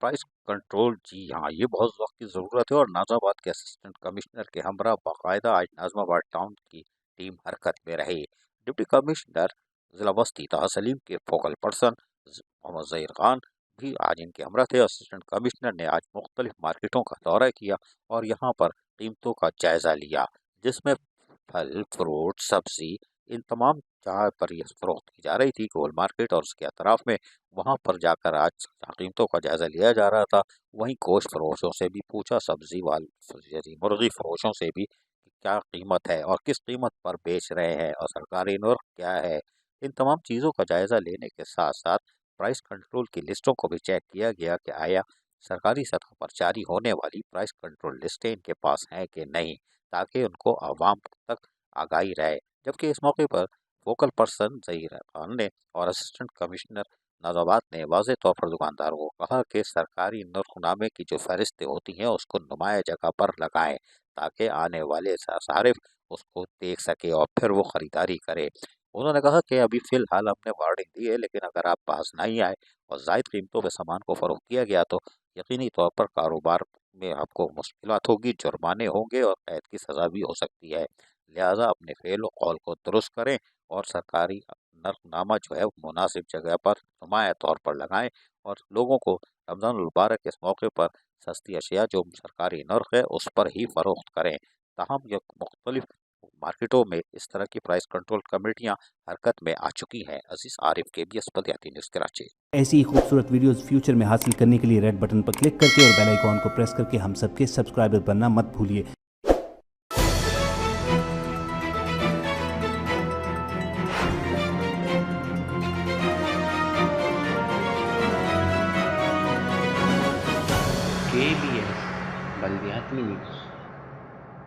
Price control, जी हाँ, ये बहुत वक्त की ज़रूरत है और नाज़ाबाद के असिस्टेंट कमिश्नर के हमरा बाकायदा आज नाज़माबाद टाउन की टीम हरकत में रही। डिप्टी कमिश्नर ज़िला बस्ती ताहा सलीम के फोकल पर्सन मोहम्मद ज़हीर खान भी आज इनके हमरा थे। असिस्टेंट कमिश्नर ने आज मुख्तलिफ मार्केटों का दौरा किया और यहाँ पर कीमतों का जायज़ा लिया, जिसमें फल, फ्रूट, सब्जी, इन तमाम जहाँ पर ये फरोख्त की जा रही थी गोल मार्केट और उसके अतराफ में, वहाँ पर जाकर आज कीमतों का जायज़ा लिया जा रहा था। वहीं गोश्त फरोशों से भी पूछा, सब्जी वाल यानी मुर्गी फरोशों से भी कि क्या कीमत है और किस कीमत पर बेच रहे हैं और सरकारी नर्ख क्या है। इन तमाम चीज़ों का जायज़ा लेने के साथ साथ प्राइस कंट्रोल की लिस्टों को भी चेक किया गया कि आया सरकारी सतह पर जारी होने वाली प्राइस कंट्रोल लिस्टें इनके पास हैं कि नहीं, ताकि उनको आवाम तक आगाही रहे। जबकि इस मौके पर वोकल पर्सन ज़हीर खान ने और असिस्टेंट कमिश्नर नाज़ाबाद ने वाज़ेह तौर पर दुकानदारों को कहा कि सरकारी नर्खनामे की जो फहरिस्तें होती हैं उसको नुमाया जगह पर लगाएं, ताकि आने वाले सारिफ उसको देख सके और फिर वो ख़रीदारी करे। उन्होंने कहा कि अभी फ़िलहाल हमने वार्निंग दी है, लेकिन अगर आप पास नहीं आए और ज़ायद कीमतों पे सामान को फ़रोख्त किया गया तो यकीनी तौर पर कारोबार में आपको मुश्किलात होगी, जुर्माने होंगे और कैद की सज़ा भी हो सकती है। लिहाजा अपने फ़ेल व कौल को दुरुस्त करें और सरकारी नर्खनामा जो है वो मुनासिब जगह पर नुमाया तौर पर लगाएं और लोगों को रमज़ानुल मुबारक के इस मौके पर सस्ती अशिया जो सरकारी नर्ख है उस पर ही फ़रोख्त करें। ताहम ये मुख्तलिफ मार्केटों में इस तरह की प्राइस कंट्रोल कमेटियाँ हरकत में आ चुकी हैं। अजीज़ आरिफ, KBS बल्दियाती न्यूज़ कराची। ऐसी ही खूबसूरत वीडियोस फ्यूचर में हासिल करने के लिए रेड बटन पर क्लिक करके और बेल आइकॉन को प्रेस करके हम सबके सब्सक्राइबर बनना मत भूलिए। KBS बल्दियाती न्यूज़।